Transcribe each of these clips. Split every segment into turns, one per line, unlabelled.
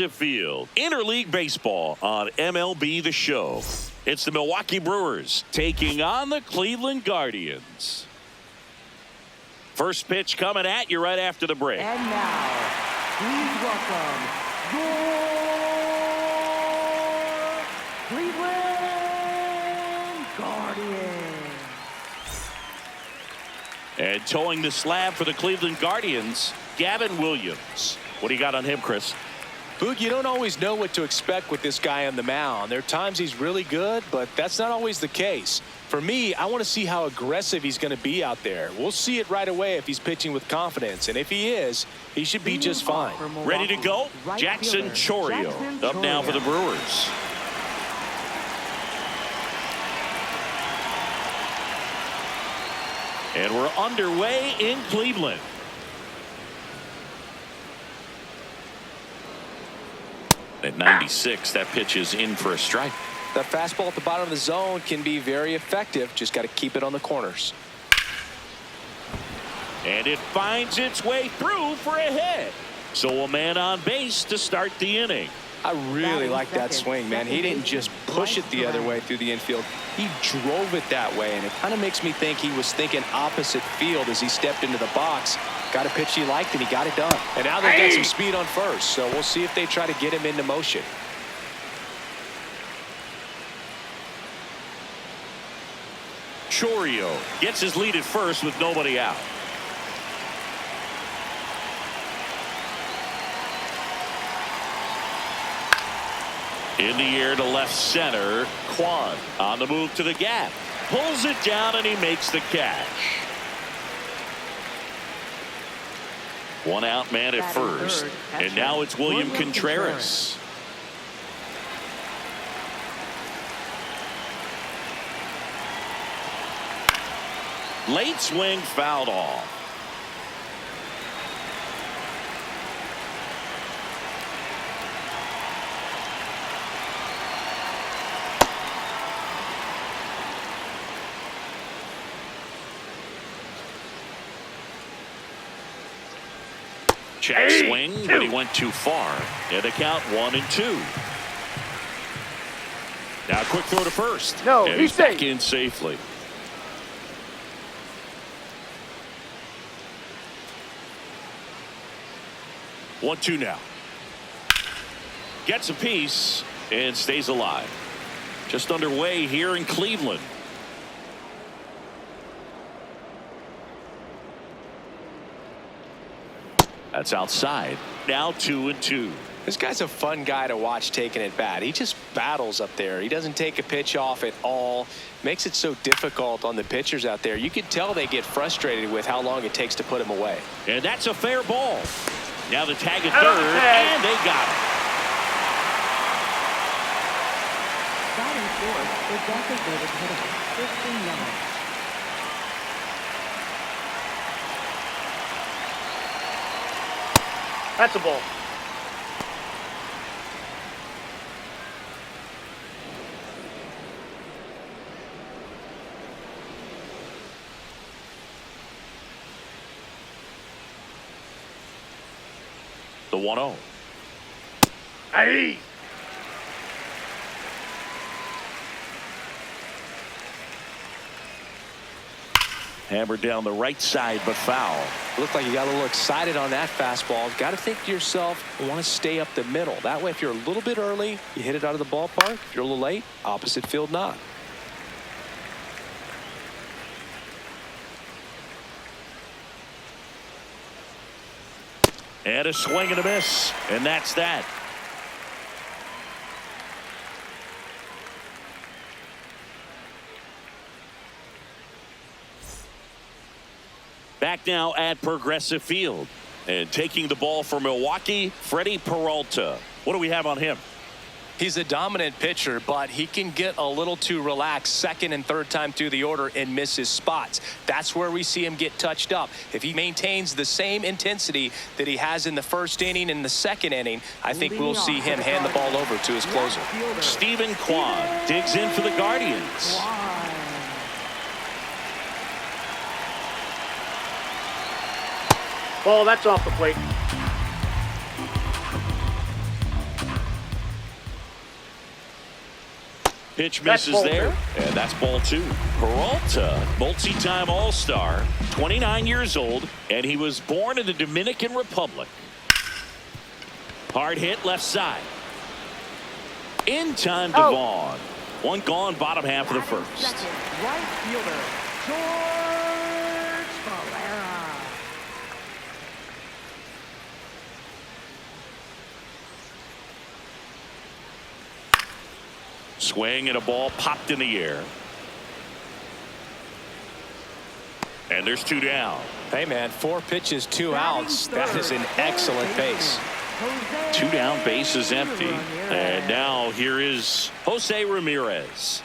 Field. Interleague baseball on MLB The Show. It's the Milwaukee Brewers taking on the Cleveland Guardians. First pitch coming at you right after the break.
And now, please welcome your Cleveland Guardians.
And towing the slab for the Cleveland Guardians, Gavin Williams. What do you got on him, Chris?
Boog, you don't always know what to expect with this guy on the mound. There are times he's really good, but that's not always the case. For me, I want to see how aggressive he's going to be out there. We'll see it right away if he's pitching with confidence. And if he is, he should be just fine.
Ready to go? Jackson Chourio up now for the Brewers. And we're underway in Cleveland. At 96, that pitch is in for a strike.
That fastball at the bottom of the zone can be very effective. Just got to keep it on the corners.
And it finds its way through for a hit. So a man on base to start the inning.
I really like that swing, man. He didn't just push it the other way through the infield. He drove it that way, and it kind of makes me think he was thinking opposite field as he stepped into the box. Got a pitch he liked, and he got it done. And now they've got some speed on first, so we'll see if they try to get him into motion.
Chourio gets his lead at first with nobody out. In the air to left center. Kwan on the move to the gap. Pulls it down and he makes the catch. One out man at first. And now it's William Contreras. Late swing fouled off. Check swing, but he went too far. And the count 1-2. Now quick throw to first.
No,
and
he's
back
safe.
in safely. One, two now. Gets a piece and stays alive. Just underway here in Cleveland. That's outside. Now 2-2.
This guy's a fun guy to watch taking it bat. He just battles up there. He doesn't take a pitch off at all. Makes it so difficult on the pitchers out there. You can tell they get frustrated with how long it takes to put him away.
And that's a fair ball. Now the tag at third, and they got it.
Batting fourth is designated hitter, 15 yards.
That's a ball.
The 1-0.
Hey.
Hammered down the right side, but foul.
Looked like you got a little excited on that fastball. Got to think to yourself, you want to stay up the middle. That way, if you're a little bit early, you hit it out of the ballpark. If you're a little late, opposite field not.
And a swing and a miss. And that's that. Back now at Progressive Field. And taking the ball for Milwaukee, Freddie Peralta. What do we have on him?
He's a dominant pitcher, but he can get a little too relaxed second and third time through the order and miss his spots. That's where we see him get touched up. If he maintains the same intensity that he has in the first inning and the second inning, I think we'll see him hand the ball over to his closer.
Stephen Kwan digs in for the Guardians.
Ball, that's off the plate.
Pitch misses there, and that's ball 2. Peralta, multi-time All-Star, 29 years old, and he was born in the Dominican Republic. Hard hit left side. In time to Vaughn. One gone, bottom half of the first.
Second, right fielder, George Valera.
Swing and a ball popped in the air. And there's 2 down.
Hey, man, 4 pitches, 2 outs. That is an excellent base.
2 down, base is empty. And now here is Jose Ramirez.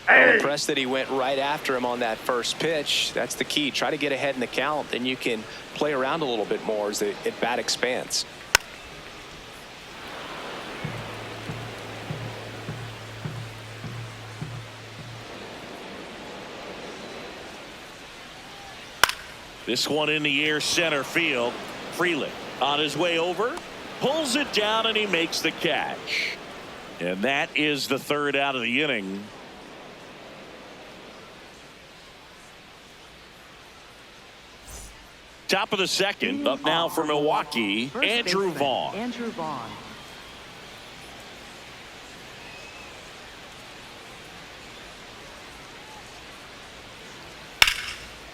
I'm impressed that he went right after him on that first pitch. That's the key. Try to get ahead in the count, then you can play around a little bit more as the at-bat expands.
This one in the air, center field. Freeland on his way over, pulls it down, and he makes the catch. And that is the 3rd out of the inning. Top of the 2nd, up now for Milwaukee, Andrew Vaughn.
Andrew Vaughn.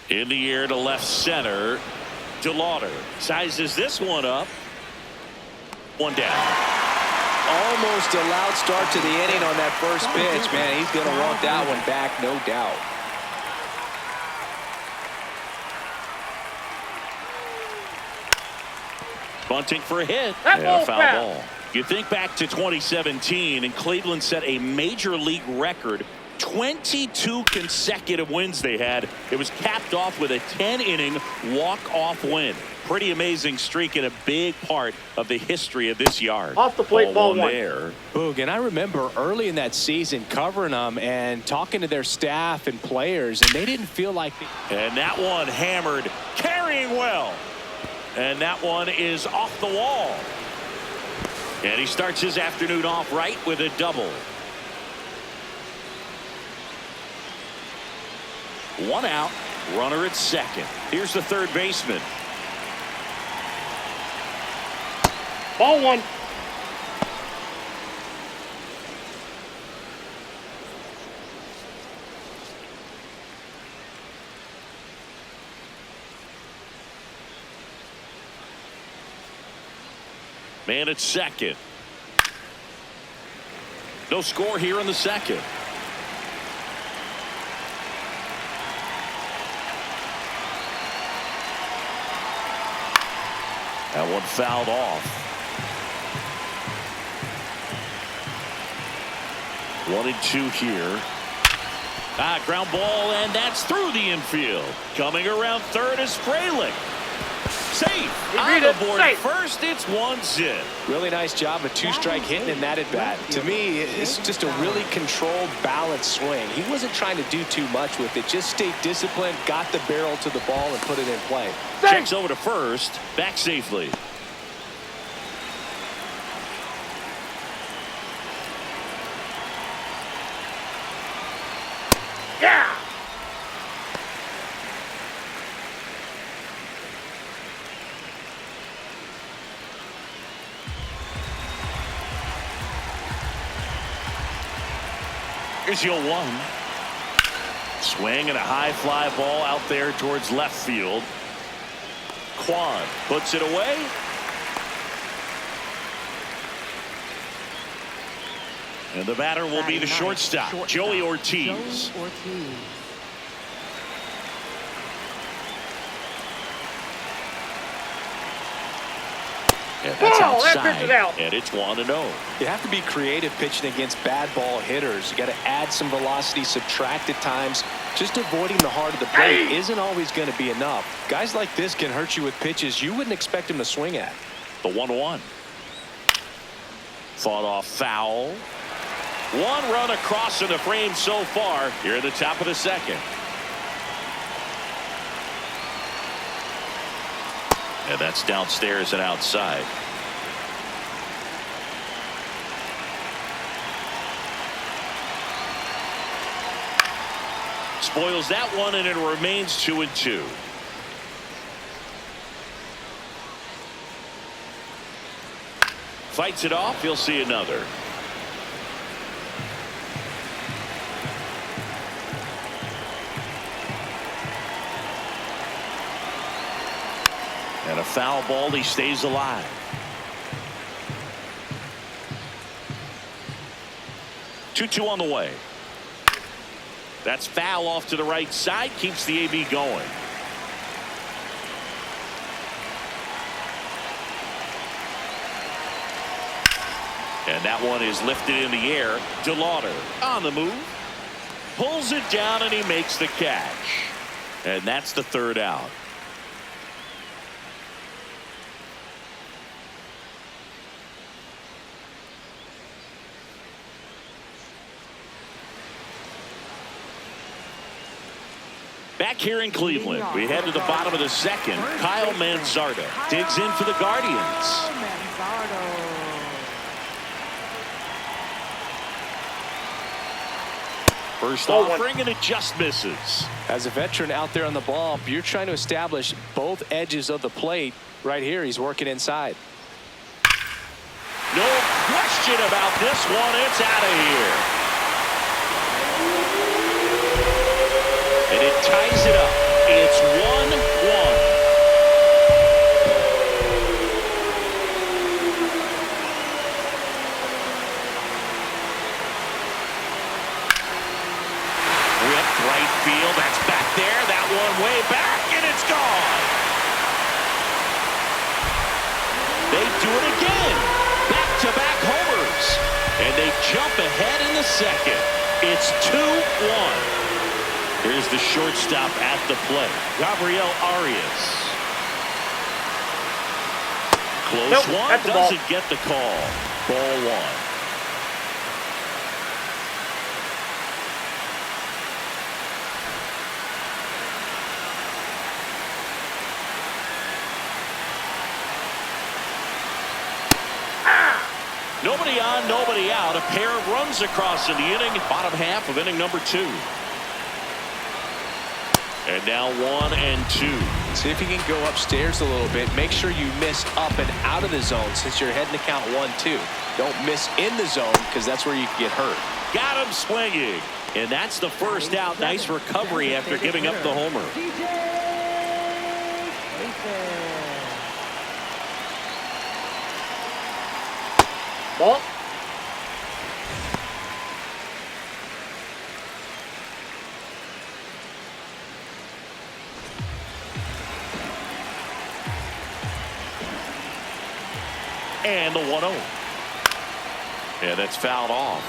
In the air to left center. DeLauder sizes this one up. 1 down.
Almost a loud start to the inning on that first pitch, man. He's going to want that one back, no doubt.
Bunting for a hit. And a foul ball. You think back to 2017, and Cleveland set a major league record. 22 consecutive wins they had. It was capped off with a 10-inning walk-off win. Pretty amazing streak and a big part of the history of this yard.
Off the plate, ball 1
there.
Boog, and I remember early in that season covering them and talking to their staff and players, and they didn't feel like
And that one hammered, carrying well. And that one is off the wall. And he starts his afternoon off right with a double. 1 out, runner at second. Here's the 3rd baseman.
Ball 1.
Man at second. No score here in the 2nd. That one fouled off. 1-2 here. Ground ball, and that's through the infield. Coming around 3rd is Frelick. Safe. On the board first, it's 1-0.
really nice job of 2-strike hitting in that at bat. To me, it's just a really controlled, balanced swing. He wasn't trying to do too much with it. Just stayed disciplined, got the barrel to the ball, and put it in play.
Checks over to first, back safely.
Yeah.
Here's your 1. Swing and a high fly ball out there towards left field. Quan puts it away. And the batter will be the shortstop, Joey Ortiz. And that's outside, and it's 1-0.
You have to be creative pitching against bad ball hitters. You got to add some velocity, subtract at times. Just avoiding the heart of the plate isn't always going to be enough. Guys like this can hurt you with pitches you wouldn't expect him to swing at.
The 1-1. Fought off foul. 1 run across in the frame so far here at the top of the 2nd. And that's downstairs and outside. spoils that one, and it remains 2-2. Fights it off. He'll see another. And a foul ball. He stays alive. Two on the way. That's foul off to the right side. Keeps the AB going. And that one is lifted in the air. DeLauder on the move. Pulls it down, and he makes the catch. And that's the third out. Back here in Cleveland, we head to the bottom of the second. Kyle Manzardo digs in for the Guardians. First offering, and it just misses.
As a veteran out there on the ball, you're trying to establish both edges of the plate. Right here, he's working inside.
No question about this one. It's out of here. And it ties it up. It's 1-1. Ripped right field. That's back there. That one way back, and it's gone. They do it again. Back-to-back homers. And they jump ahead in the second. It's 2-1. Here's the shortstop at the plate, Gabriel Arias. Close one, doesn't get the call. Ball one. Nobody on, nobody out. A pair of runs across in the inning. Bottom half of inning number 2. And now 1-2.
See if you can go upstairs a little bit. Make sure you miss up and out of the zone since you're heading to count 1-2. Don't miss in the zone because that's where you can get hurt.
Got him swinging. And that's the first out. Nice recovery after giving up the homer.
Ball.
And the 1-0. Yeah, that's fouled off.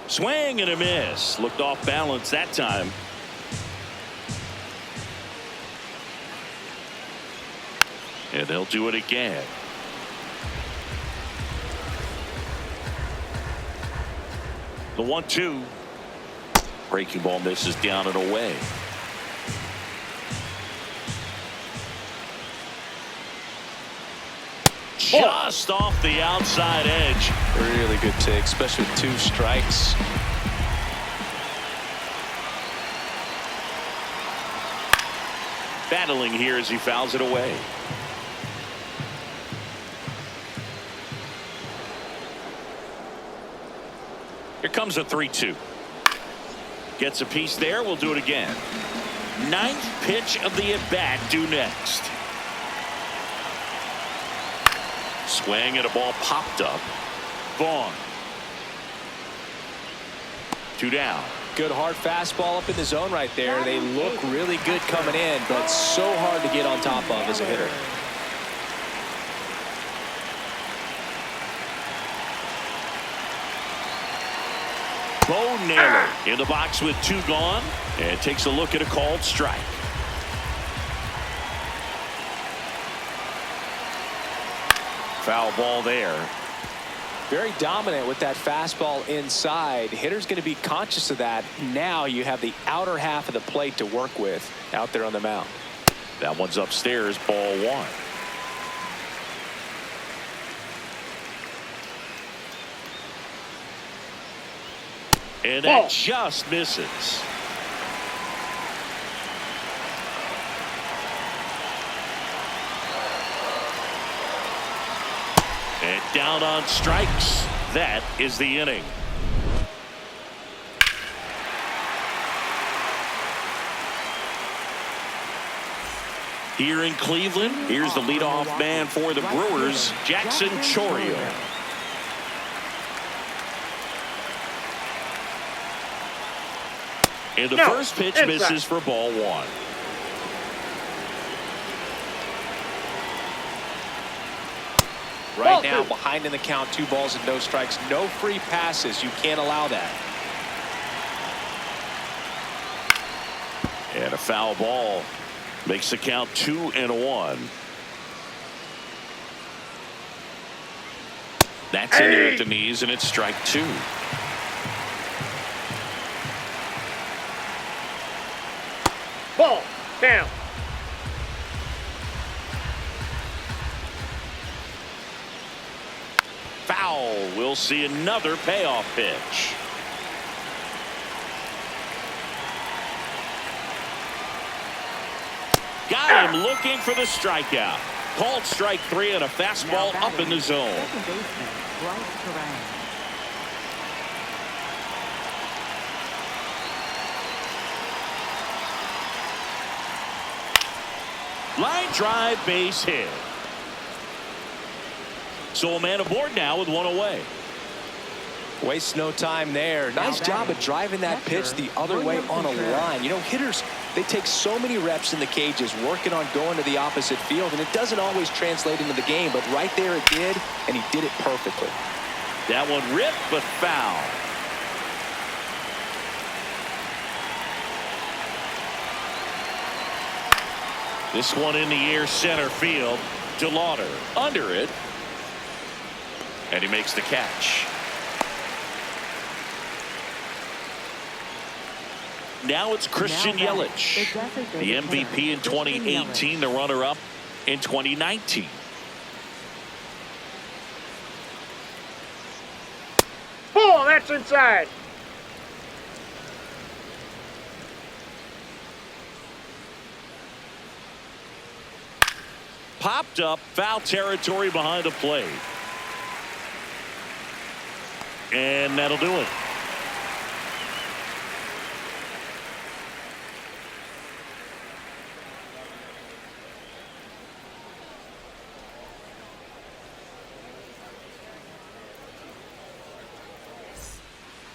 Swing and a miss. Looked off balance that time. And they'll do it again. The 1-2. Breaking ball misses down and away. Just off the outside edge.
Really good take, especially with 2 strikes.
Battling here as he fouls it away. Here comes a 3-2. Gets a piece there. We'll do it again. 9th pitch of the at-bat due next. Swing and a ball popped up. Vaughn. 2 down.
Good hard fastball up in the zone right there. They look really good coming in, but so hard to get on top of as a hitter.
Bo Naylor in the box with 2 gone, and takes a look at a called strike. Foul ball there.
Very dominant with that fastball inside. Hitter's going to be conscious of that. Now you have the outer half of the plate to work with out there on the mound.
That one's upstairs, ball 1. And
Ball.
that just misses. And down on strikes. That is the inning. Here in Cleveland, here's the leadoff man for the Brewers, Jackson Chourio. And the first pitch misses for ball one.
Right now, behind in the count, 2 balls and no strikes, no free passes. You can't allow that.
And a foul ball makes the count 2-1. That's in there at the knees, and it's strike 2.
Ball. Down.
Foul. We'll see another payoff pitch. Got him looking for the strikeout. Called strike 3 and a fastball up in the zone.
Second baseman, Bryce Terang.
Line drive, base hit. So a man aboard now with 1 away.
Waste no time there. Nice job of driving that pitch the other way on a line. You know, hitters, they take so many reps in the cages working on going to the opposite field, and it doesn't always translate into the game, but right there it did, and he did it perfectly.
That one ripped, but foul. This one in the air, center field. DeLauder under it. And he makes the catch. Now it's Christian Yelich, the MVP in 2018, the runner-up in 2019.
Ball. That's inside.
Popped up, foul territory behind the plate. And that'll do it.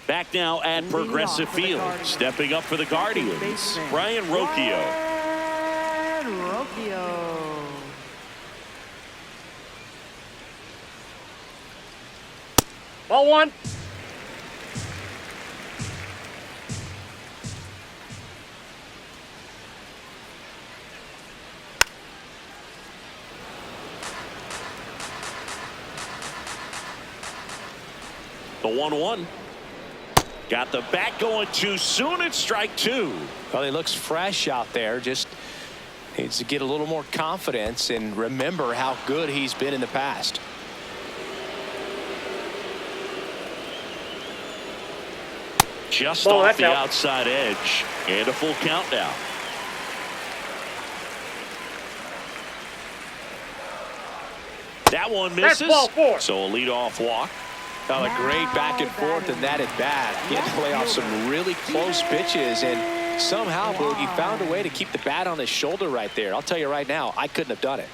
Back now at Progressive Field. Stepping up for the Guardians, Brian Rocchio.
Ball 1.
The 1-1. Got the bat going too soon. It's strike 2.
Well, he looks fresh out there. Just needs to get a little more confidence and remember how good he's been in the past.
Just off the outside edge. And a full count now. That one misses.
That's ball 4.
So a leadoff walk.
Well, a great back and forth and that at bat. He had to play off some really close pitches, and somehow Boogie found a way to keep the bat on his shoulder right there. I'll tell you right now, I couldn't have done it.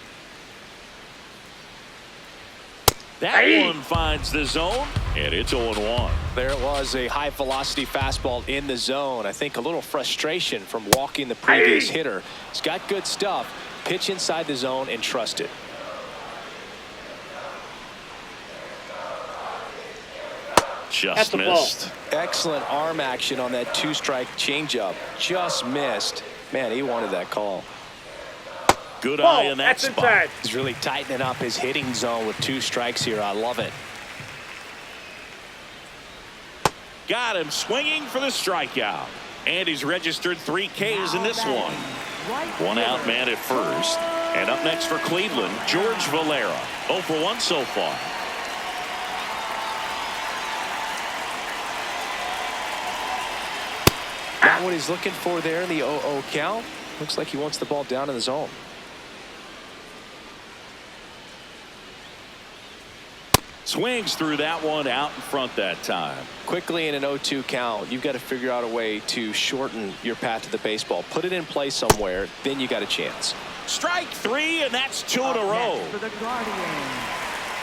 That one finds the zone, and it's 0-1.
There it was, a high velocity fastball in the zone. I think a little frustration from walking the previous hitter. He's got good stuff. Pitch inside the zone and trust it.
Just missed.
Excellent arm action on that 2-strike changeup. Just missed. Man, he wanted that call.
Good eye in that spot.
Inside.
He's really tightening up his hitting zone with 2 strikes here. I love it.
Got him swinging for the strikeout. And he's registered 3 Ks in this one. 1 out man at first. And up next for Cleveland, George Valera. 0 for 1 so far.
Not what he's looking for there in the 0-0 count. Looks like he wants the ball down in the zone.
Swings through that one out in front that time.
Quickly in an 0-2 count, you've got to figure out a way to shorten your path to the baseball. Put it in play somewhere, then you got a chance.
Strike three, and that's two in a row.
Next for the Guardians,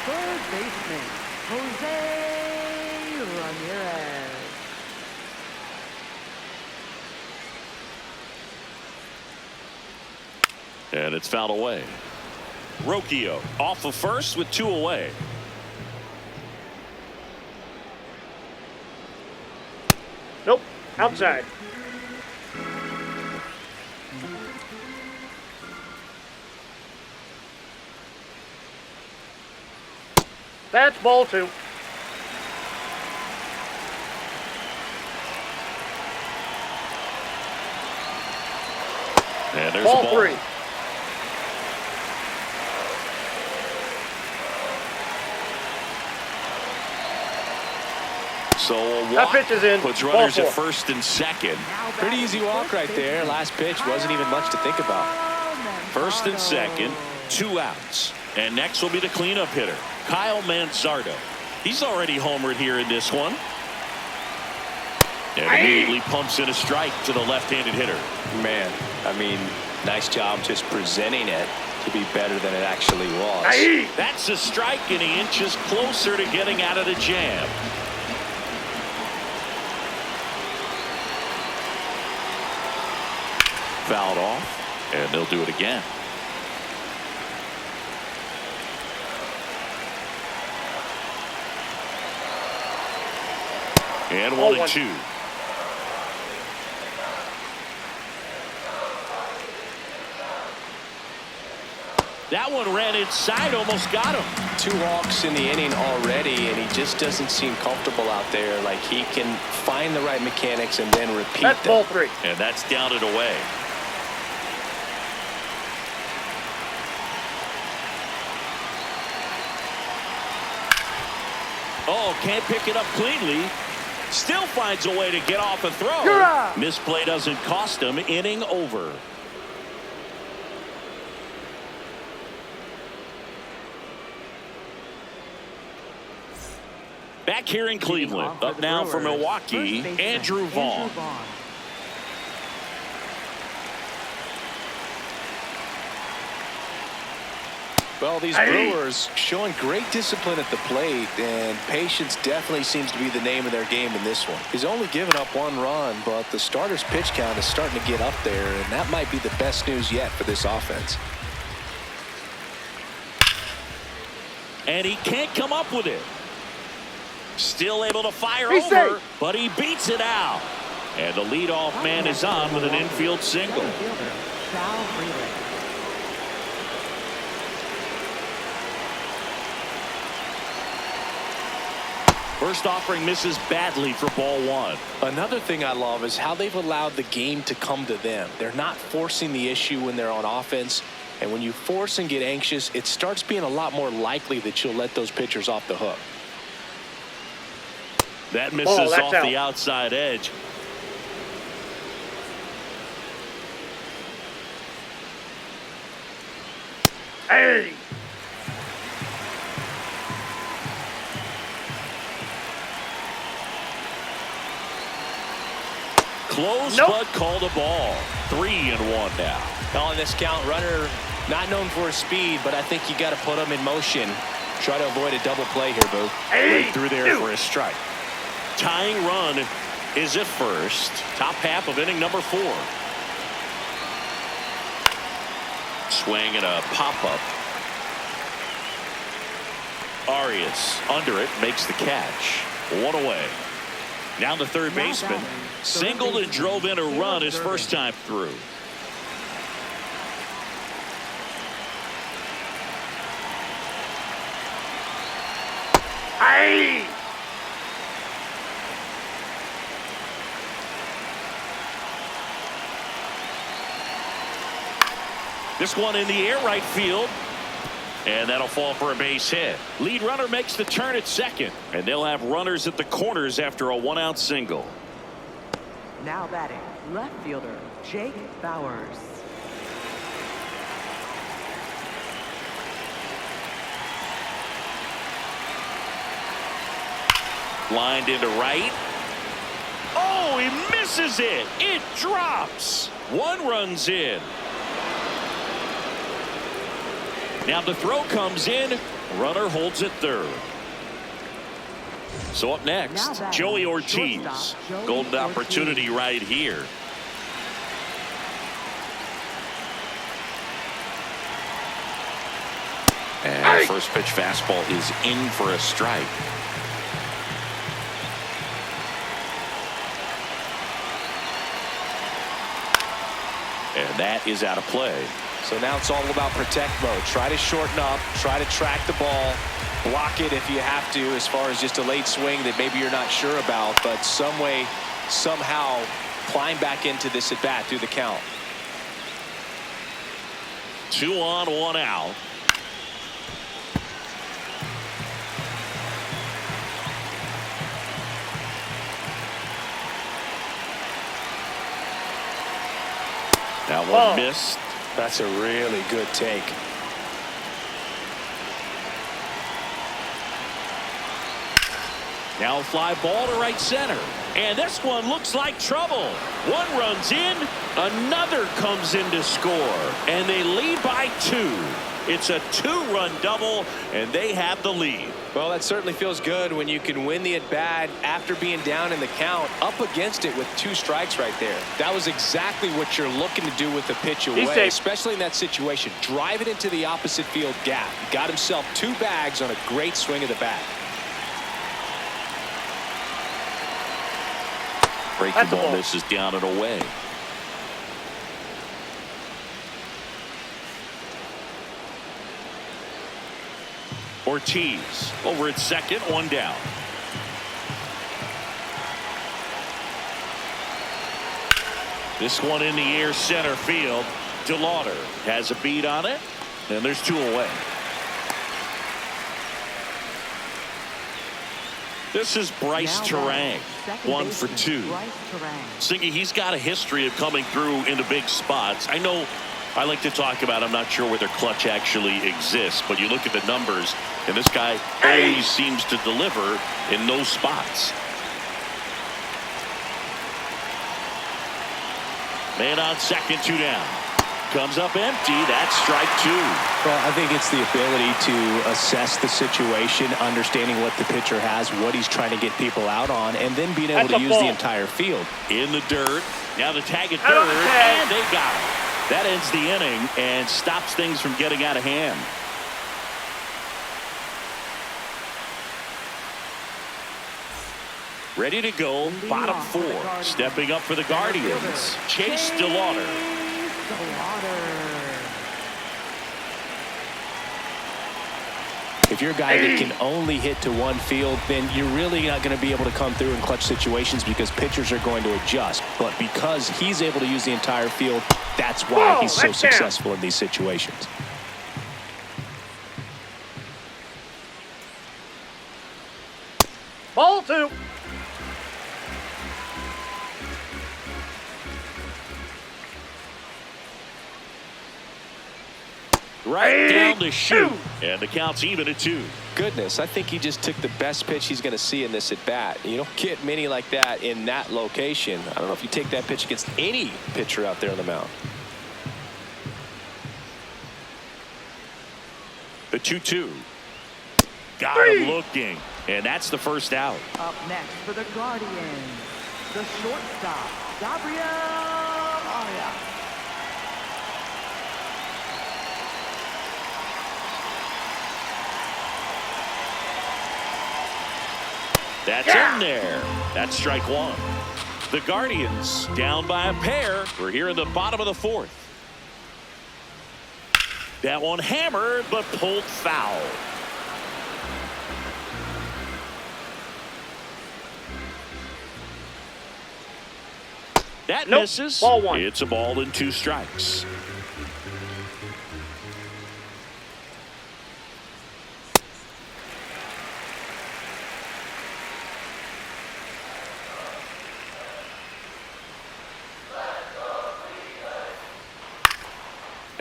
third baseman, Jose Ramirez.
And it's fouled away. Rocchio off of first with two away.
Nope. Outside. That's ball two.
And there's
Ball
the ball.
three.
So a
That
walk
pitch is in.
puts
Ball
runners at
four.
first and second.
Pretty easy walk right there. Last pitch wasn't even much to think about.
First and second, two outs. And next will be the cleanup hitter, Kyle Manzardo. He's already homered here in this one. And immediately pumps in a strike to the left-handed hitter.
Man, I mean, nice job just presenting it to be better than it actually was.
That's a strike, and he inches closer to getting out of the jam. Fouled off, and they'll do it again. And 1-2. That one ran inside, almost got him.
2 walks in the inning already, and he just doesn't seem comfortable out there. Like he can find the right mechanics and then repeat
That's
them.
ball three.
And that's down and away. Oh, can't pick it up cleanly. Still finds a way to get off a throw.
You're out.
Misplay doesn't cost him. Inning over. Back here in Cleveland. Up now for Milwaukee, Andrew Vaughn.
Well, these Brewers showing great discipline at the plate, and patience definitely seems to be the name of their game in this one. He's only given up 1 run, but the starter's pitch count is starting to get up there, and that might be the best news yet for this offense.
And he can't come up with it. Still able to fire
He's
over,
safe.
but he beats it out. And the leadoff man is on with an infield single. First offering misses badly for ball 1.
Another thing I love is how they've allowed the game to come to them. They're not forcing the issue when they're on offense. And when you force and get anxious, it starts being a lot more likely that you'll let those pitchers off the hook.
That misses
that's
off
out.
the outside edge.
Hey.
Close,
Nope.
but called a ball. 3-1 now.
On this count, runner not known for his speed, but I think you got to put him in motion. Try to avoid a double play here, Boo.
Right through there for a strike. Tying run is at first. Top half of inning number 4. Swing and a pop-up. Arias under it, makes the catch. 1 away. Now the third baseman singled and drove in a run his first time through.
Hey.
This one in the air right field. And that'll fall for a base hit. Lead runner makes the turn at second. And they'll have runners at the corners after a 1-out single.
Now batting, left fielder, Jake Bowers.
Lined into right. Oh, he misses it. It drops. 1 run's in. Now the throw comes in. Runner holds it third. So up next, Joey Ortiz. Golden opportunity right here. And first pitch fastball is in for a strike. And that is out of play.
So now it's all about protect mode. Try to shorten up, try to track the ball, block it if you have to, as far as just a late swing that maybe you're not sure about, but some way, somehow climb back into this at bat through the count.
2 on, 1 out. That one missed.
That's a really good take.
Now a fly ball to right center. And this one looks like trouble. 1 runs in. Another comes in to score. And they lead by 2. It's a 2-run double, and they have the lead.
Well, that certainly feels good when you can win the at-bat after being down in the count, up against it with 2 strikes right there. That was exactly what you're looking to do with the pitch away, especially in that situation. Drive it into the opposite field gap. He got himself 2 bags on a great swing of the bat.
Breaking ball misses down and away. Ortiz over at second, 1 down. This one in the air, center field. DeLauder has a beat on it, and there's 2 away. This is Bryce Terang, 1 for 2. Singy, he's got a history of coming through into big spots. I know I like to talk about, I'm not sure whether clutch actually exists, but you look at the numbers, and this guy always seems to deliver in those spots. Man on second, 2 down. Comes up empty. That's strike 2.
Well, I think it's the ability to assess the situation, understanding what the pitcher has, what he's trying to get people out on, and then being able to use the entire field.
In the dirt. Now the tag at third, and they got it. That ends the inning and stops things from getting out of hand. Ready to go, bottom 4. Stepping up for the Guardians, Chase DeLauder.
If you're a guy that can only hit to one field, then you're really not going to be able to come through in clutch situations because pitchers are going to adjust. But because he's able to use the entire field, that's why he's so successful in these situations.
Ball 2.
Right down the chute, and the count's even at 2.
Goodness, I think he just took the best pitch he's going to see in this at bat. You don't get many like that in that location. I don't know if you take that pitch against any pitcher out there on the mound.
The 2-2. Got him looking, and that's the first out.
Up next for the Guardians, the shortstop, Gabriel Arias.
That's in there. That's strike 1. The Guardians down by a pair. We're here in the bottom of the 4th. That one hammered, but pulled foul. That misses.
Ball 1.
It's a ball and 2 strikes.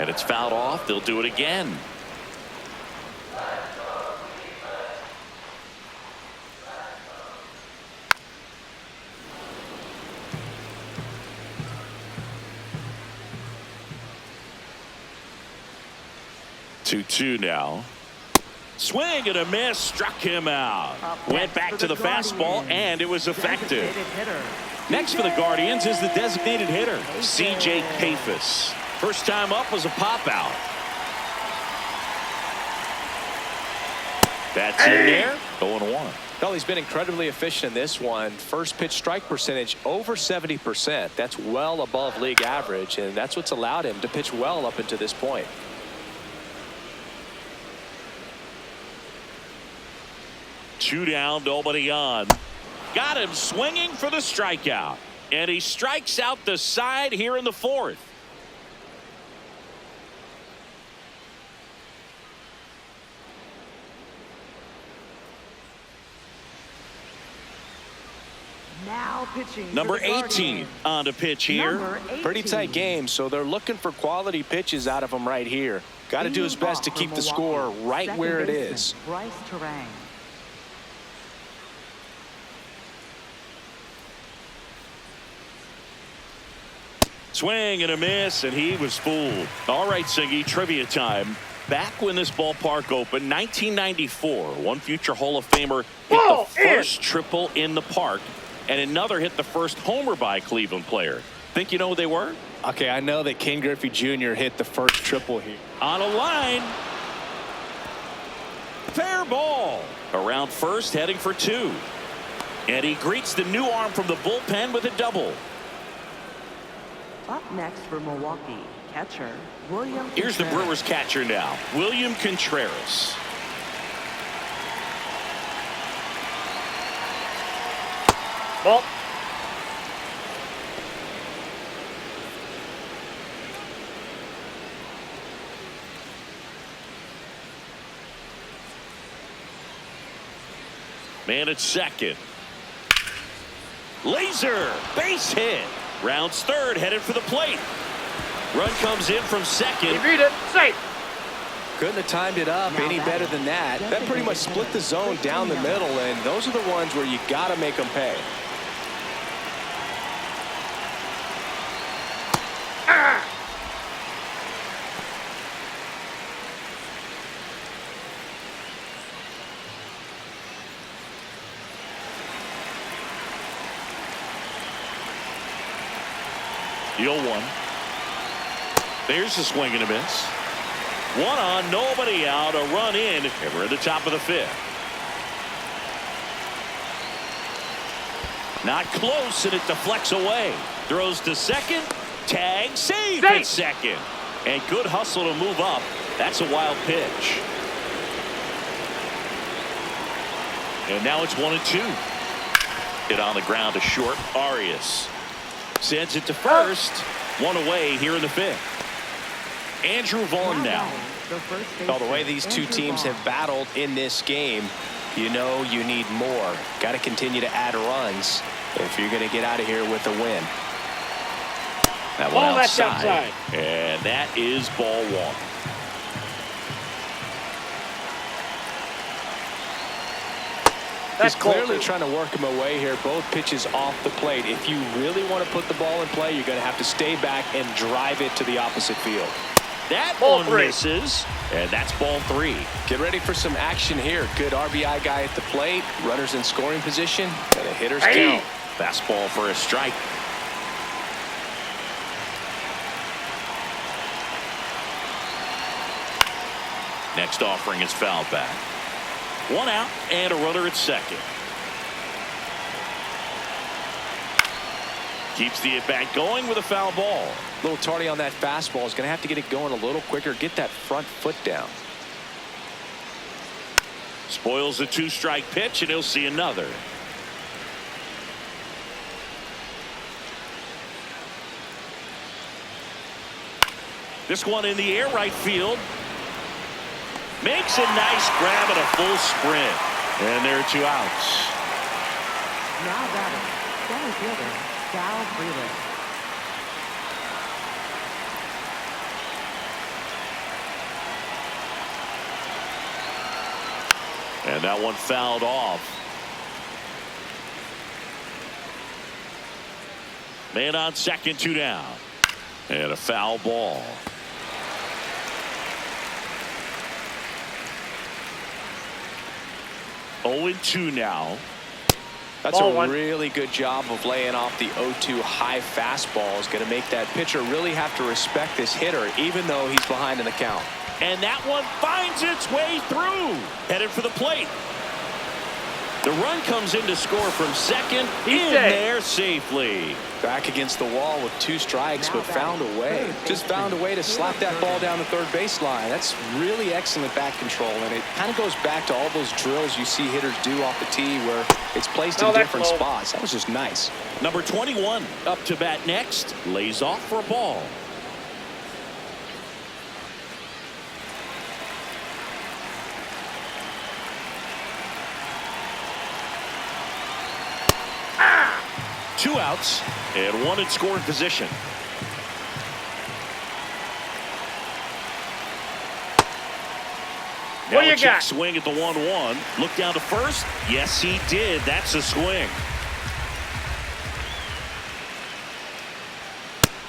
And it's fouled off. They'll do it again. Two now. Swing and a miss, struck him out. Went back to the fastball, and it was effective. Next for the Guardians is the designated hitter, C.J. Kafis. First time up was a pop out. That's in there. 0-1.
Well, he's been incredibly efficient in this one. First pitch strike percentage over 70%. That's well above league average, and that's what's allowed him to pitch well up until this point.
Two down, nobody on. Got him swinging for the strikeout. And he strikes out the side here in the fourth.
Now pitching.
Number 18 on the pitch here.
Pretty tight game, so they're looking for quality pitches out of him right here. Got to do his best to keep the score right where it is.
Bryce Terang.
Swing and a miss, and he was fooled. All right, Singy, trivia time. Back when this ballpark opened, 1994, one future Hall of Famer hit the first triple in the park, and another hit the first homer by a Cleveland player. Think you know who they were?
Okay, I know that Ken Griffey Jr. hit the first triple here.
On a line. Fair ball. Around first, heading for two. And he greets the new arm from the bullpen with a double.
Up next for Milwaukee, catcher William
Here's the
Contreras.
Brewers catcher now, William Contreras.
Ball.
Man at second. Laser, base hit. Rounds third, headed for the plate. Run comes in from second.
You read it. Safe.
Couldn't have timed it up any better than that. That pretty much split the zone down the middle, and those are the ones where you got to make them pay.
The 0-1. There's the swing and a miss. One on, nobody out, a run in, and we're at the top of the fifth. Not close, and it deflects away. Throws to second, tag, save at second. And good hustle to move up. That's a wild pitch. And now it's 1-2. Hit on the ground to short, Arias. Sends it to first. One away here in the fifth. Andrew Vaughn now.
Well, the way these two teams have battled in this game, you know you need more. Got to continue to add runs if you're going to get out of here with a win.
That one outside. And that is ball one.
He's clearly trying to work him away here. Both pitches off the plate. If you really want to put the ball in play, you're going to have to stay back and drive it to the opposite field.
That one misses, and that's ball three.
Get ready for some action here. Good RBI guy at the plate. Runners in scoring position, and a hitter's count.
Fastball for a strike. Next offering is fouled back. One out and a runner at second. Keeps the at-bat going with a foul ball.
A little tardy on that fastball. Is going to have to get it going a little quicker. Get that front foot down.
Spoils the two-strike pitch, and he'll see another. This one in the air, right field. Makes a nice grab and a full sprint. And there are two outs.
Now batting, center fielder, Cal Freeland.
And that one fouled off. Man on second, 2 down. And a foul ball. Oh, 2 now.
That's
Ball
a
one.
really good job of laying off the 0-2 high fastball. Is going to make that pitcher really have to respect this hitter, even though he's behind in the count.
And that one finds its way through. Headed for the plate. The run comes in to score from second.
He's
in
safe.
there safely.
Back against the wall with 2 strikes, but found a way. Just found a way to slap that ball down the third baseline. That's really excellent bat control, and it kind of goes back to all those drills you see hitters do off the tee where it's placed in different spots. That was just nice.
Number 21 up to bat next. Lays off for a ball. Two outs and one in scoring position.
What do you
Belichick
got?
swing at the 1-1. Look down to first. Yes, he did. That's a swing.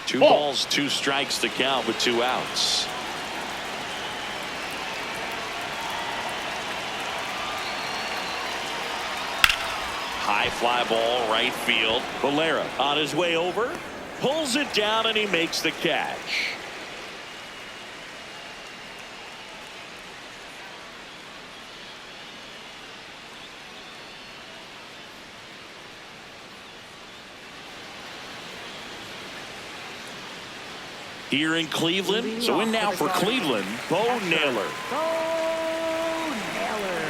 2
Ball.
balls, 2 strikes to count with 2 outs. High fly ball, right field. Valera on his way over. Pulls it down and he makes the catch. Here in Cleveland. So in now for Cleveland, Bo Naylor.
Bo Naylor.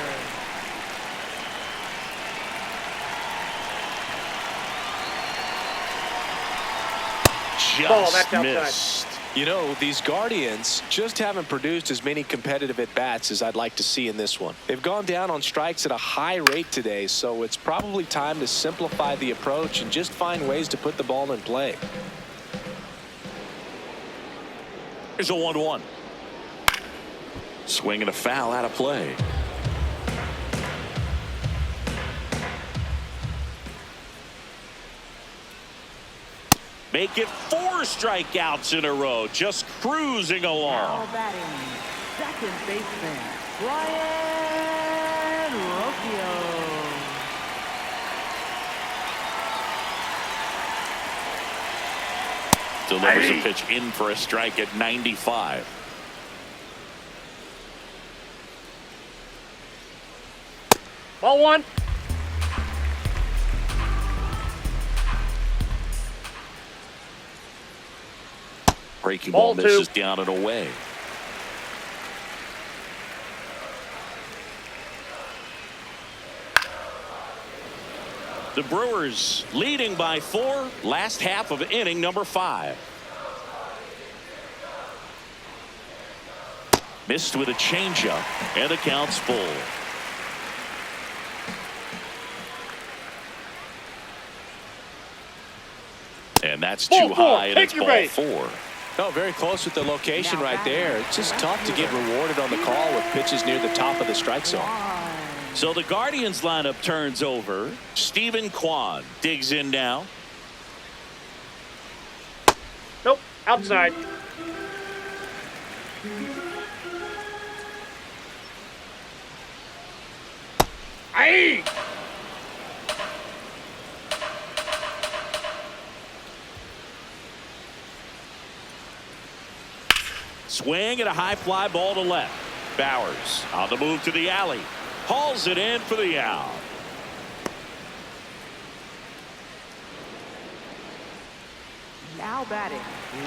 Ball,
Just
that's outside.
missed.
You know, these Guardians just haven't produced as many competitive at-bats as I'd like to see in this one. They've gone down on strikes at a high rate today, so it's probably time to simplify the approach and just find ways to put the ball in play.
Here's a 1-1. Swing and a foul out of play. Make it 4 strikeouts in a row. Just cruising
Now
along.
batting, second baseman, Ryan Rocchio.
Delivers a pitch in for a strike at 95.
Ball 1.
Breaking
Ball
ball
2.
misses down and away. The Brewers leading by 4. Last half of inning number 5. Missed with a changeup, and the count's full. And that's
Ball
too
4.
high, and
Take
it's
your
ball
base.
4.
Oh, very close with the location right there. It's just tough to get rewarded on the call with pitches near the top of the strike zone.
So the Guardians lineup turns over. Stephen Kwan digs in now.
Nope. Outside. Aye.
Swing and a high fly ball to left. Bowers on the move to the alley. Hauls it in for the out.
Now batting,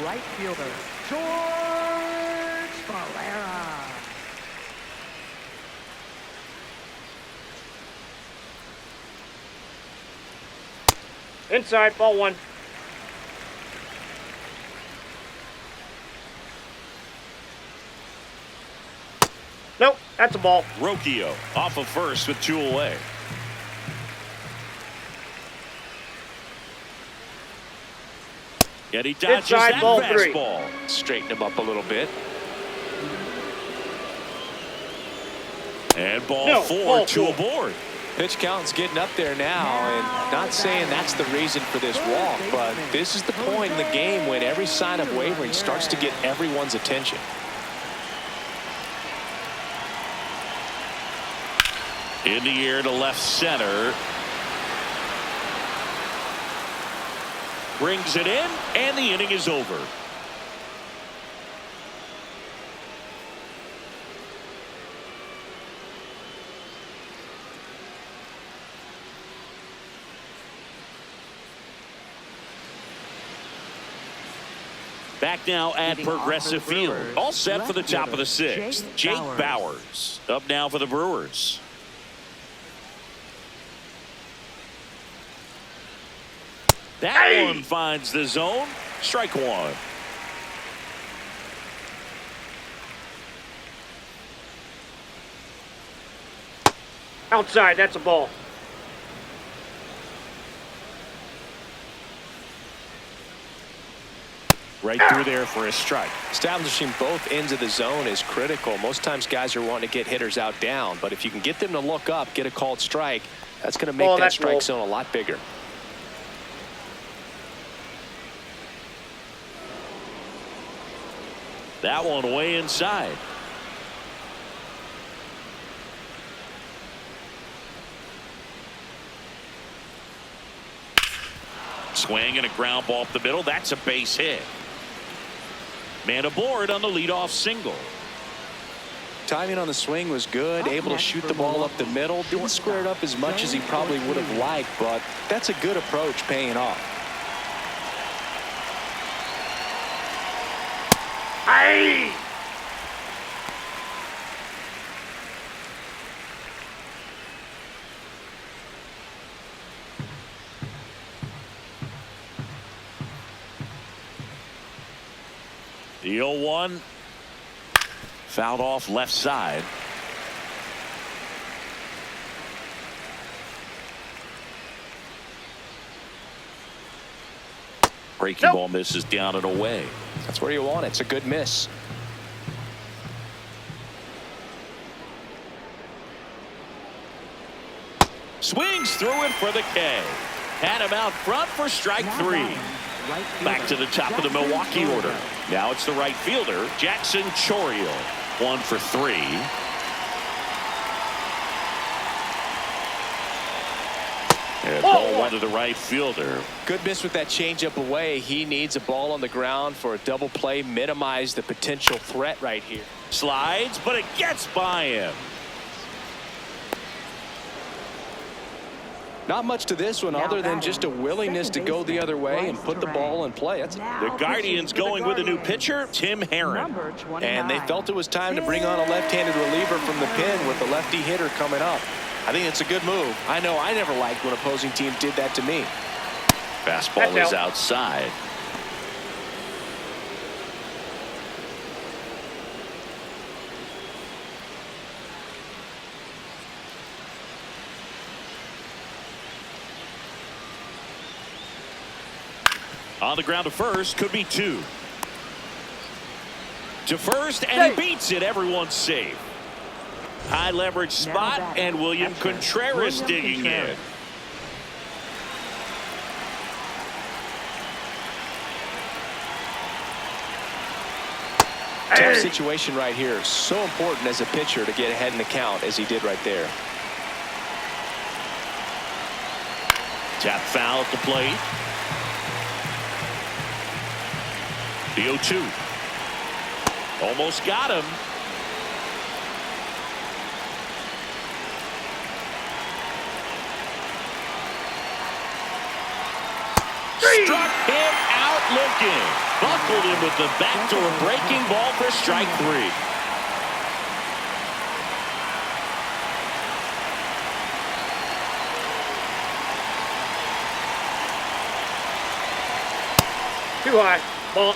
right fielder, George Valera.
Inside. Ball 1. Nope. That's a ball.
Rocchio off of first with 2 away. And he dodges
Inside,
that
ball 3.
fastball.
Straighten him up a little bit.
And ball
No,
4
ball
to
4.
a board.
Pitch count's getting up there now, and not saying that's the reason for this walk, but this is the point in the game when every sign of wavering starts to get everyone's attention.
In the air to left center. Brings it in, and the inning is over. Back now at Progressive Field. All set for the top of the 6th. Jake Bowers up now for the Brewers. That one finds the zone. Strike 1.
Outside, that's a ball.
Right through there for a strike.
Establishing both ends of the zone is critical. Most times guys are wanting to get hitters out down, but if you can get them to look up, get a called strike, that's going to make that strike zone a lot bigger.
That one way inside. Swing and a ground ball up the middle. That's a base hit. Man aboard on the leadoff single.
Timing on the swing was good, able to shoot the ball up the middle. Didn't square it up as much as he probably would have liked, but that's a good approach paying off.
Aye!
The 0-1. Fouled off left side. Breaking ball misses down and away.
That's where you want it. It's a good miss.
Swings through it for the K. Had him out front for strike 3. Back to the top of the Milwaukee order. Now it's the right fielder, Jackson Chorial. 1 for 3. And ball went to the right fielder.
Good miss with that changeup away. He needs a ball on the ground for a double play. Minimize the potential threat right here.
Slides, but it gets by him.
Not much to this one other than just a willingness to go the other way and put the ball in play.
The Guardians going with a new pitcher, Tim Herron.
And they felt it was time to bring on a left-handed reliever from the pen with the lefty hitter coming up. I think it's a good move. I know I never liked when opposing teams did that to me.
Fastball is outside. On the ground to first, could be 2. To first, and he beats it. Everyone's safe. High leverage spot, and William Contreras digging in.
Tough situation right here. So important as a pitcher to get ahead in the count as he did right there.
Tap foul at the plate. The 0-2. Almost got him. Struck him out looking. Buckled him with the backdoor breaking ball for strike 3.
Too high. Ball.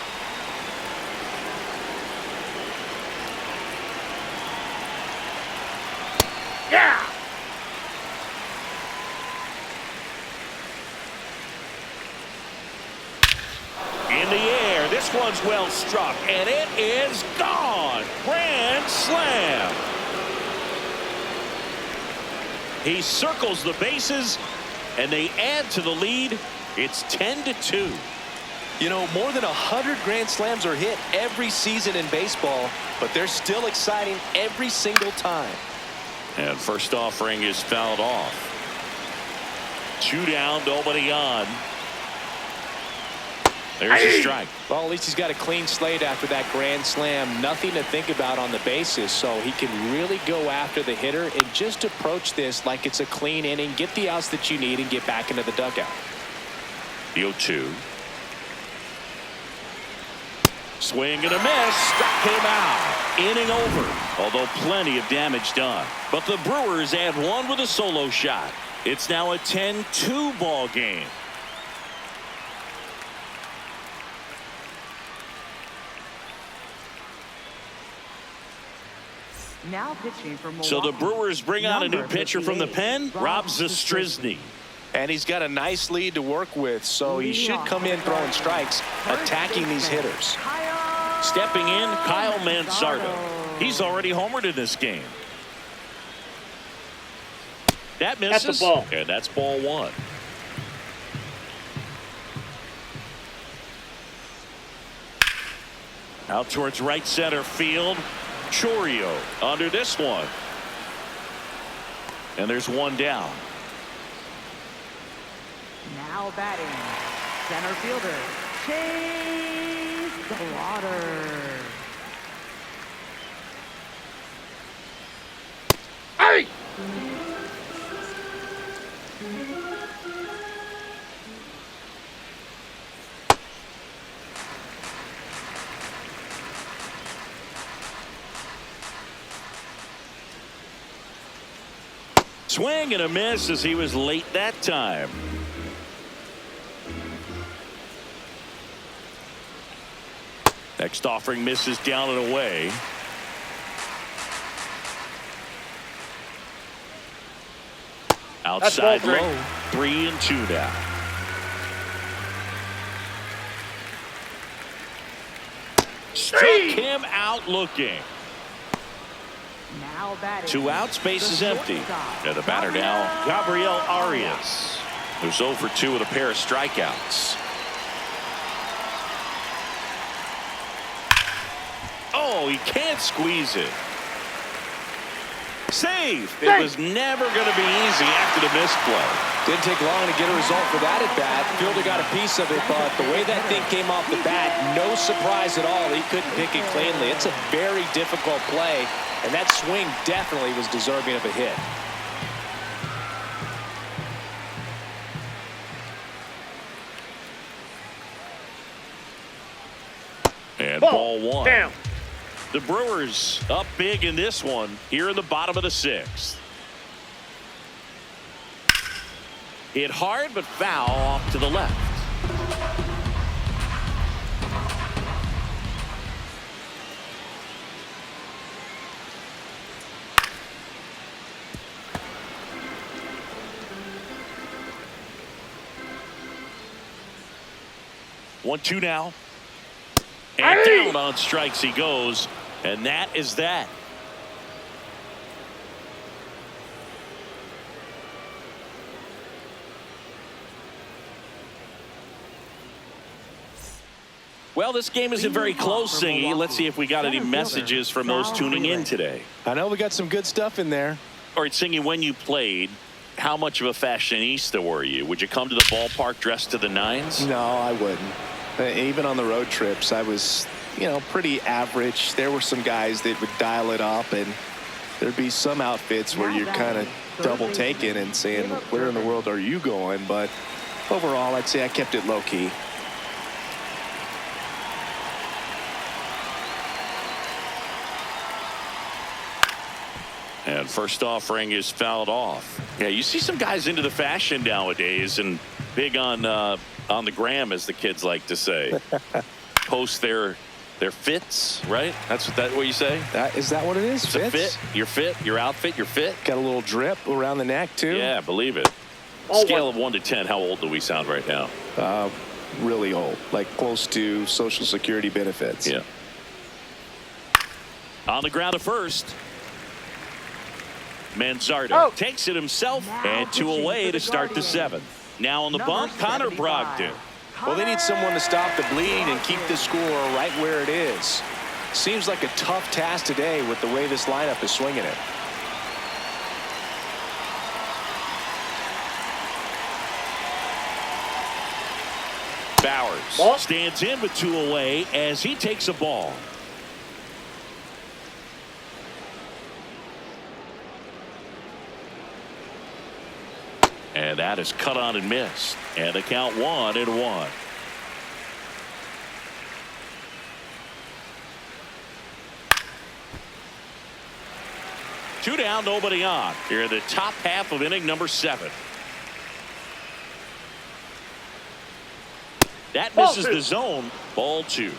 Yeah!
In the air, this one's well struck, and it is gone. Grand slam. He circles the bases, and they add to the lead. It's 10-2.
You know, more than 100 grand slams are hit every season in baseball, but they're still exciting every single time.
And first offering is fouled off. 2 down, nobody on. There's a strike.
Well, at least he's got a clean slate after that grand slam. Nothing to think about on the bases, so he can really go after the hitter and just approach this like it's a clean inning, get the outs that you need, and get back into the dugout.
The 0-2. Swing and a miss. Struck him out. Inning over. Although plenty of damage done. But the Brewers add one with a solo shot. It's now a 10-2 ball game.
Now pitching for Milwaukee.
So the Brewers bring on a new pitcher from the pen, Rob Zastryzny.
And he's got a nice lead to work with, so he should come in throwing strikes, attacking these hitters.
Stepping in, Kyle Mansardo. He's already homered in this game. That misses.
That's a ball.
And that's ball 1. Out towards right center field. Chourio under this one. And there's 1 down.
Now batting, center fielder, Chase Slaughter.
Hey!
Swing and a miss as he was late that time. Next offering misses down and away. Outside
ball
low. 3-2 now. Struck him out looking.
Now batting,
2 outs, base is empty. And the batter now, Gabriel Arias, who's 0 for 2 with a pair of strikeouts. Oh, he can't squeeze it. Save. It was never going to be easy after the misplay.
Didn't take long to get a result for that at bat. Fielder got a piece of it, but the way that thing came off the bat, no surprise at all. He couldn't pick it cleanly. It's a very difficult play, and that swing definitely was deserving of a hit.
And ball 1.
Down.
The Brewers up big in this one here in the bottom of the 6th. Hit hard but foul off to the left. One, 2 now. And down on strikes he goes. And that is that. Well, this game isn't very close, Singy. Let's see if we got any messages from those tuning in today.
I know we got some good stuff in there.
All right, Singy, when you played, how much of a fashionista were you? Would you come to the ballpark dressed to the nines?
No, I wouldn't. Even on the road trips, I was, pretty average. There were some guys that would dial it up, and there'd be some outfits where you're kind of double taking and saying, where in the world are you going? But overall, I'd say I kept it low key.
And first offering is fouled off. Yeah, you see some guys into the fashion nowadays and big on the gram, as the kids like to say. Post their fits, right? That's what you say?
Is that what it is?
It's a fit. Your fit, your outfit, your fit.
Got a little drip around the neck, too.
Yeah, believe it. Scale of 1 to 10, how old do we sound right now?
Really old, like close to Social Security benefits.
Yeah. On the ground at first. Manzardo takes it himself, and 2 away to start the 7th. Now on the bump, Connor Brogdon.
Well, they need someone to stop the bleed and keep the score right where it is. Seems like a tough task today with the way this lineup is swinging it.
Bowers stands in with 2 away as he takes a ball. And that is cut on and missed. And the count 1-1. Two down, nobody on. Here in the top half of inning number 7. That misses the zone. Ball 2.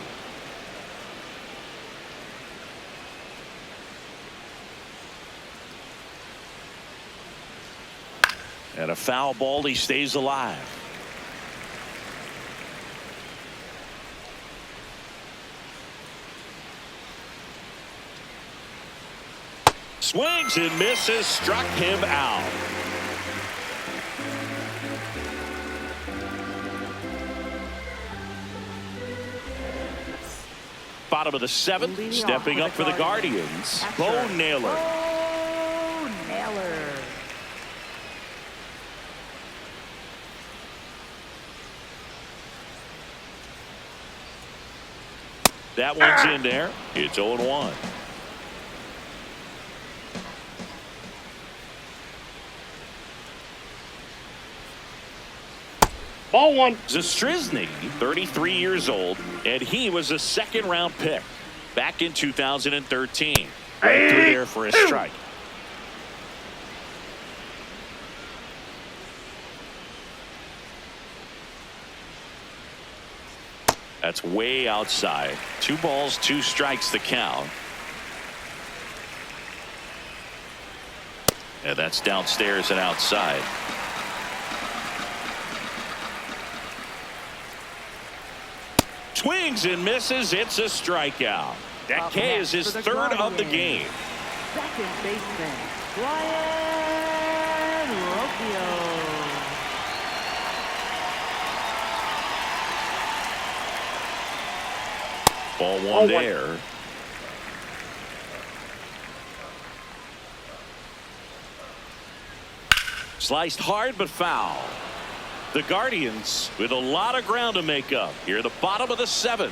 And a foul ball. He stays alive. Swings and misses. Struck him out. Bottom of the 7th, stepping up for the Guardians, Bo Naylor.
Bo Naylor.
That one's in there. It's 0-1.
Ball 1.
Zastryzny, 33 years old, and he was a 2nd-round pick back in 2013. Right through there for a strike. That's way outside. 2 balls, 2 strikes the count. And that's downstairs and outside. Swings and misses. It's a strikeout. That K is his 3rd of the game.
Second baseman, Brian Rocchio.
Ball 1 there. Sliced hard but foul. The Guardians with a lot of ground to make up here at the bottom of the 7th.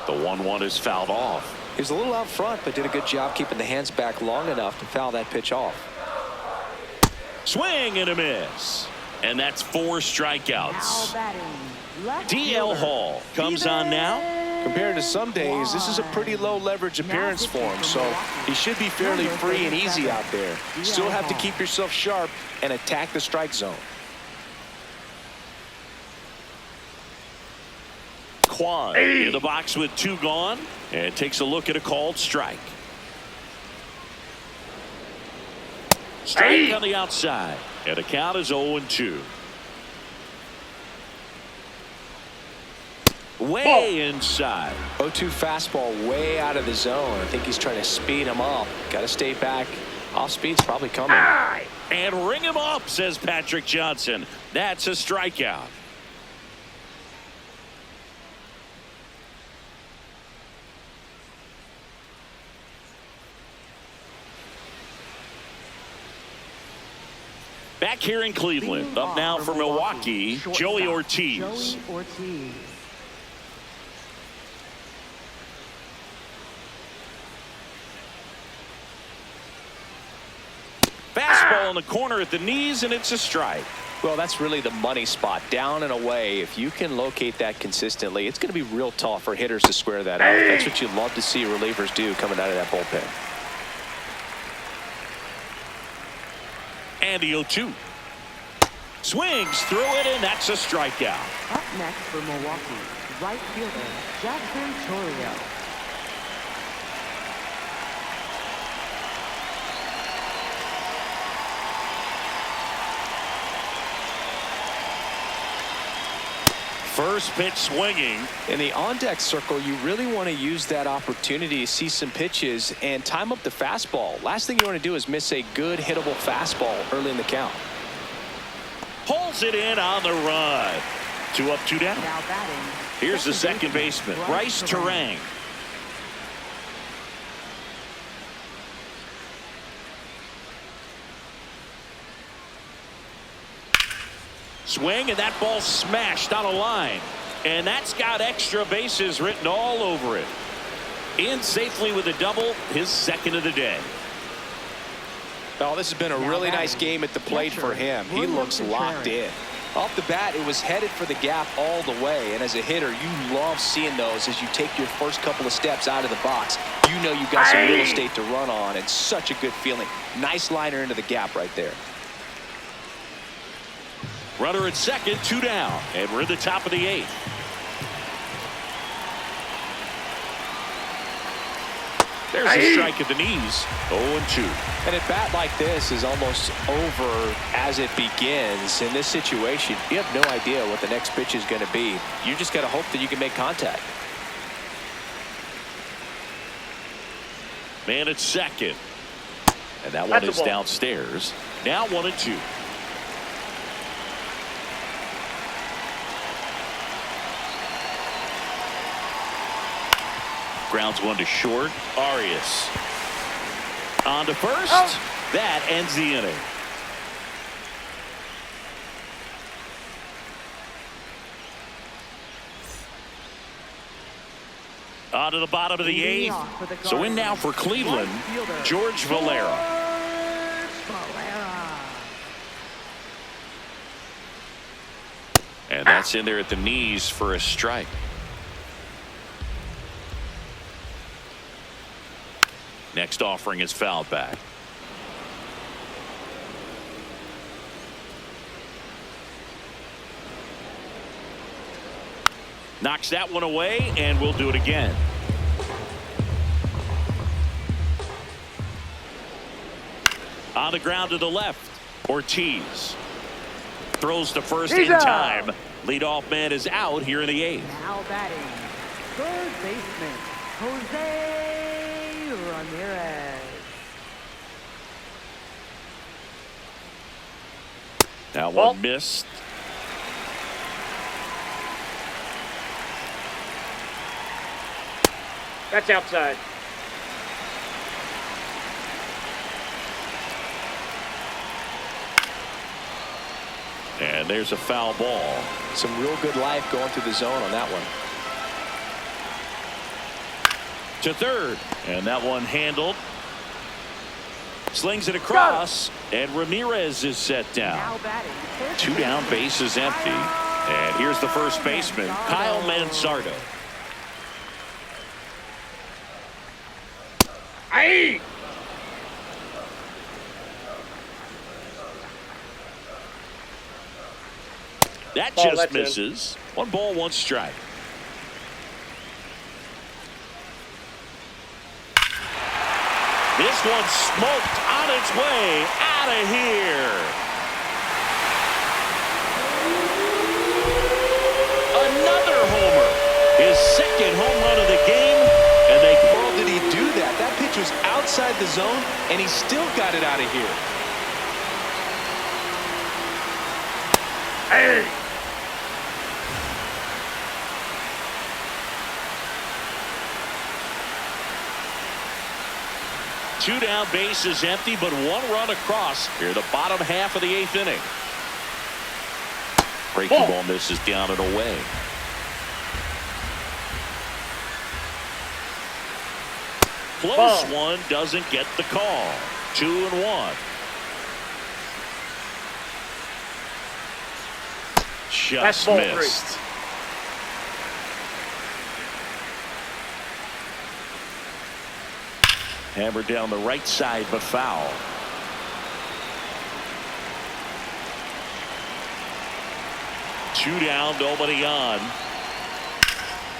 The 1-1 is fouled off.
He was a little out front, but did a good job keeping the hands back long enough to foul that pitch off.
Swing and a miss. And that's 4 strikeouts. DL Hall comes on now.
Compared to some days, this is a pretty low leverage appearance for him, so he should be fairly free and easy out there. Still have to keep yourself sharp and attack the strike zone.
Kwan in the box with 2 gone and takes a look at a called strike. Strike on the outside, and the count is 0-2. Way inside.
0-2 fastball way out of the zone. I think he's trying to speed him up. Got to stay back. Off speed's probably coming.
And ring him up, says Patrick Johnson. That's a strikeout. Back here in Cleveland, up now for Milwaukee, Joey Ortiz. Fastball in the corner at the knees, and it's a strike.
Well, that's really the money spot, down and away. If you can locate that consistently, it's going to be real tough for hitters to square that out. That's what you love to see relievers do coming out of that bullpen.
And the 0-2. Swings through it, and that's a strikeout.
Up next for Milwaukee, right fielder Jackson Chourio.
First pitch swinging.
In the on-deck circle, you really want to use that opportunity to see some pitches and time up the fastball. Last thing you want to do is miss a good hittable fastball early in the count.
Pulls it in on the run. 2 up, 2 down.
Now batting.
Here's the second baseman, Bryce Terang. Swing, and that ball smashed on a line. And that's got extra bases written all over it. In safely with a double, his second of the day.
Oh, this has been a really nice game at the plate for him. He looks locked in. Off the bat, it was headed for the gap all the way. And as a hitter, you love seeing those as you take your first couple of steps out of the box. You know you've got some real estate to run on. It's such a good feeling. Nice liner into the gap right there.
Runner at second, 2 down. And we're at the top of the 8th. There's a strike at the knees. 0-2.
And a bat like this is almost over as it begins. In this situation, you have no idea what the next pitch is going to be. You just got to hope that you can make contact.
Man at second. And that one is downstairs. Now 1-2. Grounds one to short. Arias on to first. That ends the inning. On to the bottom of the 8th. So in now for Cleveland, George Valera. And that's in there at the knees for a strike. Next offering is fouled back. Knocks that one away, and we'll do it again. On the ground to the left, Ortiz. Throws to first in time. Leadoff man is out here in the 8th.
Now batting, third baseman, Jose Ramirez.
Now one missed.
That's outside.
And there's a foul ball.
Some real good life going through the zone on that one.
To third, and that one handled. Slings it across, and Ramirez is set down.
Now batting,
2 down, base is empty. And here's the first baseman, Kyle Manzardo.
Aye.
That
Oh,
just
that's
misses. 1 ball, 1 strike. This one smoked on its way out of here. Another homer. His second home run of the game. And they
How did he do that? That pitch was outside the zone, and he still got it out of here.
Hey.
Two down, base is empty, but 1 run across here the bottom half of the 8th inning. Breaking ball misses down and away. Close one, doesn't get the call. 2-1. Just missed. Hammered down the right side, but foul. Two down, nobody on.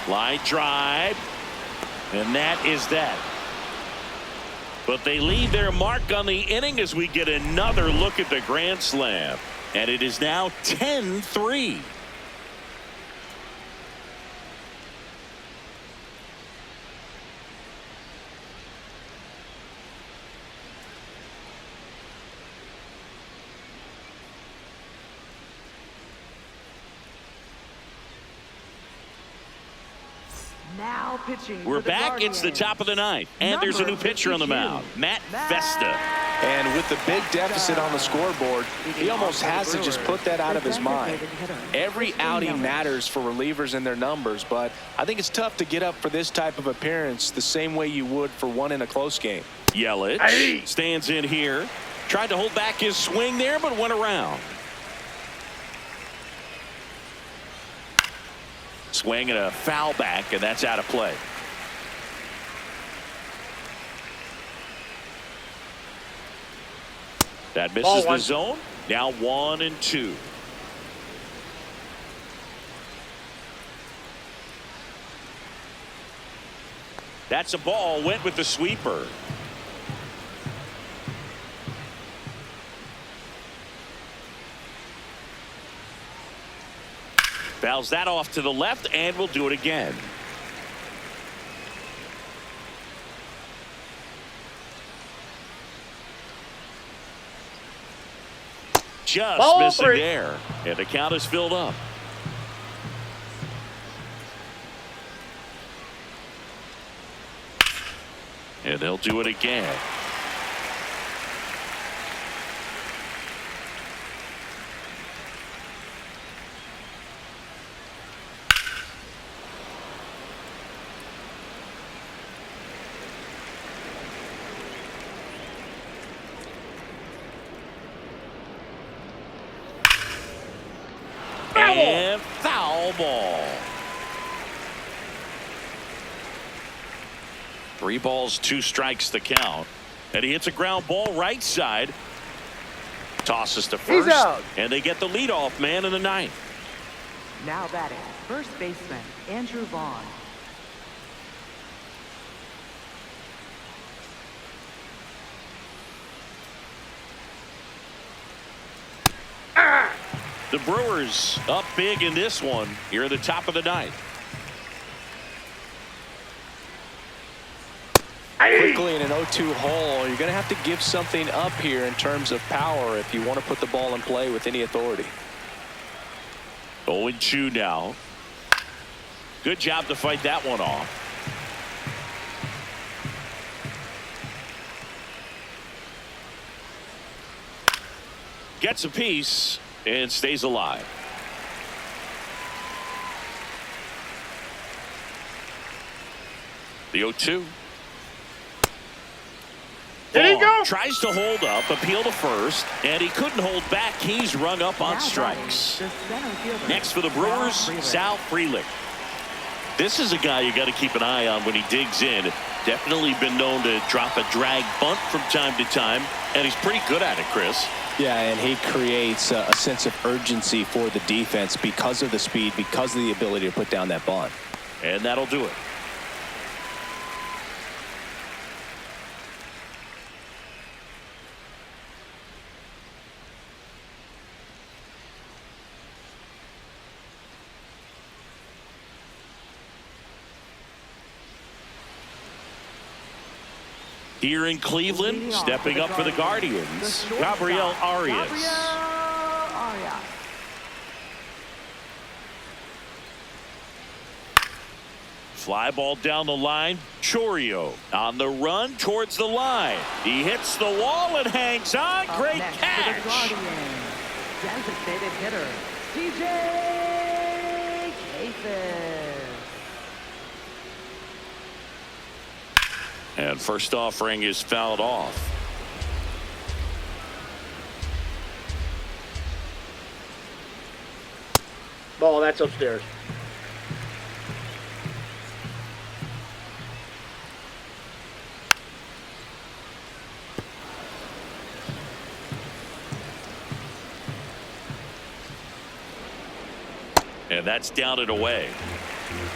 Line drive, and that is that. But they leave their mark on the inning as we get another look at the grand slam. And it is now 10-3.
Now pitching.
We're
for the
back. It's the
Guardians.
top of the ninth. And there's a new pitcher on the
52,
mound, Matt Festa.
And with the big deficit on the scoreboard, he almost has to just put that out of his mind. Every outing matters for relievers and their numbers, but I think it's tough to get up for this type of appearance the same way you would for one in a close game.
Yelich stands in here. Tried to hold back his swing there, but went around. Swing and a foul back, and that's out of play. That misses the zone. Now 1-2. That's a ball. Went with the sweeper. Fouls that off to the left, and we'll do it again. Just
Ball
missing
3.
there, and the count is filled up. And they'll do it again. And foul ball. 3 balls, 2 strikes the count. And he hits a ground ball right side. Tosses to first.
He's out.
And they get the leadoff man in the ninth.
Now batting, first baseman Andrew Vaughn.
The Brewers up big in this one here at the top of the ninth.
Quickly in an 0-2 hole, you're going to have to give something up here in terms of power if you want to put the ball in play with any authority.
0-2 now. Good job to fight that one off. Gets a piece and stays alive. The 0-2.
There you go.
Tries to hold up, appeal to first, and he couldn't hold back. He's rung up on
Now
strikes.
batting, the center fielder,
Next for the Brewers, Sal Frelick. This is a guy you got to keep an eye on when he digs in. Definitely been known to drop a drag bunt from time to time, and he's pretty good at it, Chris.
Yeah, and he creates a sense of urgency for the defense because of the speed, because of the ability to put down that bunt.
And that'll do it. Here in Cleveland, stepping up for the Guardians, Gabriel Arias. Fly ball down the line. Chourio on the run towards the line. He hits the wall and hangs on. Great catch.
Designated hitter, DJ Cases.
And first offering is fouled off.
Ball, that's upstairs.
And that's down and away.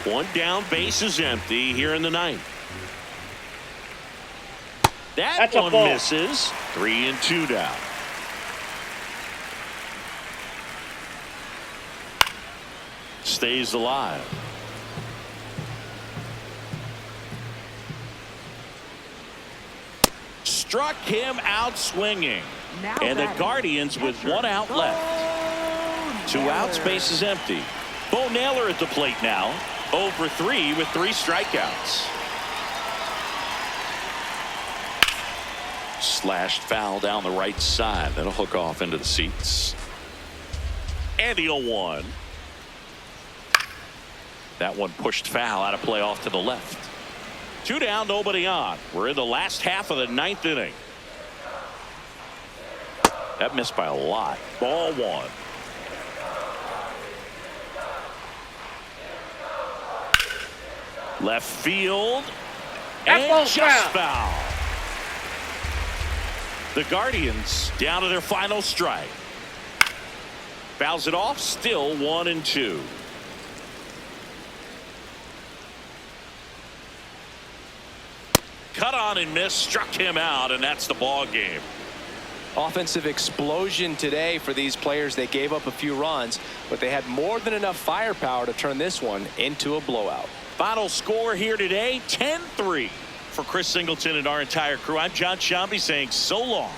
One down, base is empty here in the ninth. That one misses. 3-2 down. Stays alive. Struck him out swinging. And the Guardians with one out left. 2 outs, base is empty. Bo Naylor at the plate now. 0 for 3 with 3 strikeouts. Slashed foul down the right side. That'll hook off into the seats. And the 0-1. That one pushed foul out of play off to the left. 2 down, nobody on. We're in the last half of the 9th inning. That missed by a lot. Ball 1. Left field. And just foul. The Guardians down to their final strike. Fouls it off. Still 1-2. Cut on and miss. Struck him out, and that's the ball game.
Offensive explosion today for these players. They gave up a few runs, but they had more than enough firepower to turn this one into a blowout.
Final score here today, 10-3. For Chris Singleton and our entire crew, I'm John Shambi saying so long.